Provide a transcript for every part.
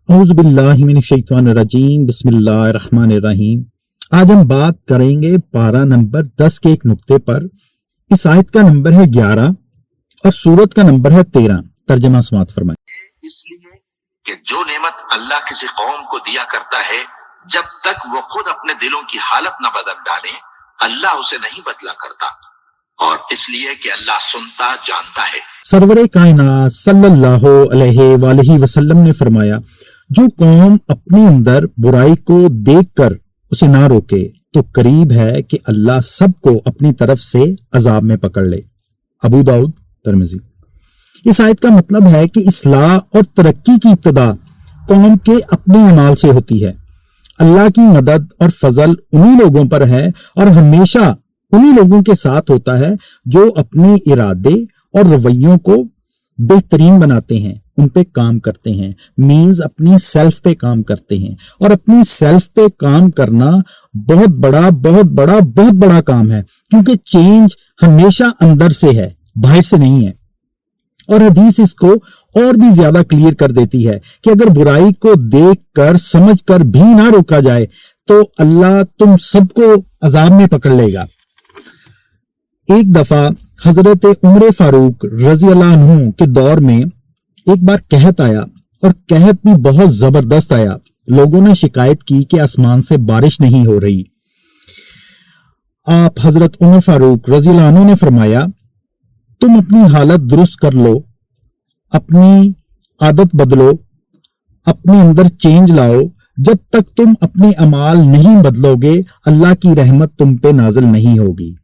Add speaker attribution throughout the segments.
Speaker 1: औज़ु बिल्लाहि मिनश्शैतानिर्रजीम बिस्मिल्लाहिर्रहमानिर्रहीम। आज हम बात करेंगे पारा नंबर 10 के एक नुक्ते पर। इस आयत का नंबर है 11 और सूरत का नंबर है 13। तर्जुमा समाअत फरमाएं।
Speaker 2: इसलिए कि जो नेमत अल्लाह किसी कौम को दिया करता है, जब तक वो खुद अपने दिलों की हालत न बदल डाले, अल्लाह उसे नहीं बदला करता, और इसलिए कि अल्लाह सुनता जानता है।
Speaker 1: सरवरे कायनात सल्लल्लाहु अलैहि वसल्लम ने फरमाया, जो कौम अपने अंदर बुराई को देखकर उसे ना रोके तो करीब है कि अल्लाह सबको अपनी तरफ से अजाब में पकड़ ले। अबू दाऊद तिरमिज़ी। इस आयत का मतलब है कि इस्लाह और तरक्की की इब्तिदा कौम के अपने अमाल से होती है। अल्लाह की मदद और फजल उन्हीं लोगों पर है और हमेशा उन्हीं लोगों के साथ होता है जो अपने इरादे और रवैयों को बेहतरीन बनाते हैं, उन पे काम करते हैं, मीन्स अपनी सेल्फ पे काम करते हैं। और अपनी सेल्फ पे काम करना बहुत बड़ा काम है, क्योंकि चेंज हमेशा अंदर से है, बाहर से नहीं है। और हदीस इसको और भी ज्यादा क्लियर कर देती है कि अगर बुराई को देखकर समझकर भी ना रोका जाए तो अल्लाह तुम सबको अजाब में पकड़ लेगा। एक दफा हजरत उमर फारूक रजी अल्लाह अन्हु के दौर में एक बार कहत आया, और कहत भी बहुत जबरदस्त आया। लोगों ने शिकायत की कि आसमान से बारिश नहीं हो रही। आप हजरत उमर फारूक रजी अल्लाह अन्हु ने फरमाया, तुम अपनी हालत दुरुस्त कर लो, अपनी आदत बदलो, अपने अंदर चेंज लाओ। जब तक तुम अपने अमाल नहीं बदलोगे, अल्लाह की रहमत तुम पे नाजिल नहीं होगी।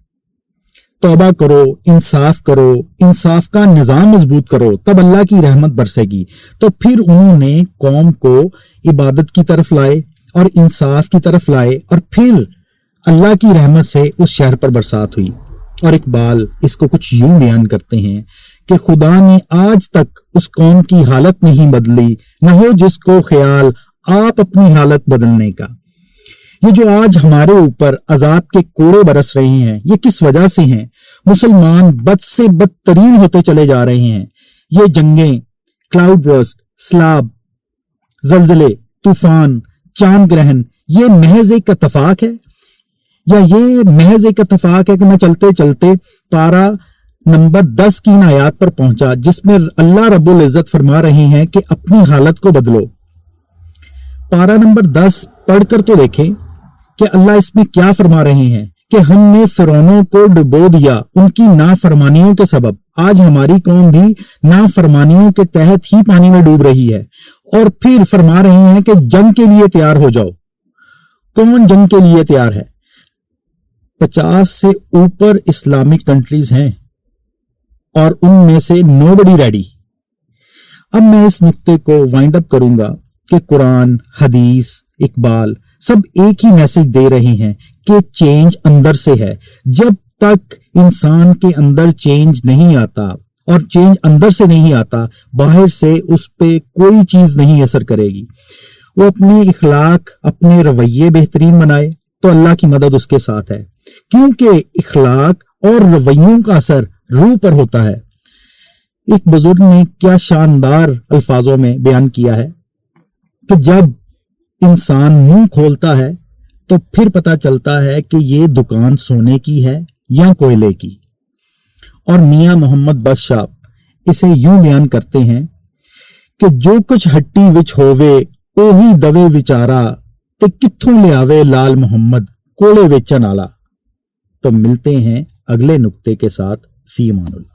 Speaker 1: तौबा करो, इंसाफ करो, इंसाफ का निजाम मजबूत करो, तब अल्लाह की रहमत बरसेगी। तो फिर उन्होंने कौम को इबादत की तरफ लाए और इंसाफ की तरफ लाए, और फिर अल्लाह की रहमत से उस शहर पर बरसात हुई। और इकबाल इसको कुछ यूं बयान करते हैं कि खुदा ने आज तक उस कौम की हालत नहीं बदली, न हो जिसको ख्याल आप अपनी हालत बदलने का। ये जो आज हमारे ऊपर अजाब के कोड़े बरस रहे हैं, ये किस वजह से हैं? मुसलमान बद से बदतरीन होते चले जा रहे हैं। ये जंगें, क्लाउड बर्स्ट, स्लाब, जलजले, तूफान, चांद ग्रहण, ये महज एक इत्तेफाक है, या ये महज एक इत्तेफाक है कि मैं चलते चलते पारा नंबर 10 की इन आयात पर पहुंचा, जिसमें अल्लाह रब्बुल इज्जत फरमा रहे हैं कि अपनी हालत को बदलो। पारा नंबर 10 पढ़कर तो देखें कि अल्लाह इसमें क्या फरमा रहे हैं कि हमने फिरौनों को डुबो दिया उनकी नाफरमानियों के सबब। आज हमारी कौम भी नाफरमानियों के तहत ही पानी में डूब रही है, और फिर फरमा रहे हैं कि जंग के लिए तैयार हो जाओ। कौन जंग के लिए तैयार है? 50 से ऊपर इस्लामिक कंट्रीज हैं और उनमें से नोबडी रेडी। अब मैं इस नुक्ते को वाइंड अप करूंगा कि कुरान, हदीस, इकबाल सब एक ही मैसेज दे रहे हैं कि चेंज अंदर से है। जब तक इंसान के अंदर चेंज नहीं आता, और चेंज अंदर से नहीं आता, बाहर से उस पे कोई चीज नहीं असर करेगी। वो अपने इखलाक, अपने रवैये बेहतरीन बनाए तो अल्लाह की मदद उसके साथ है, क्योंकि इखलाक और रवैयों का असर रूह पर होता है। एक बुजुर्ग ने क्या शानदार अल्फाजों में बयान किया है कि जब इंसान मुंह खोलता है तो फिर पता चलता है कि ये दुकान सोने की है या कोयले की। और मियां मोहम्मद बख्श साहब इसे यूं बयान करते हैं कि जो कुछ हट्टी विच होवे ओही दवे विचारा, ते कित्थों ले आवे लाल मोहम्मद कोले वेचन आला। तो मिलते हैं अगले नुक्ते के साथ। फी अमानुल्लाह।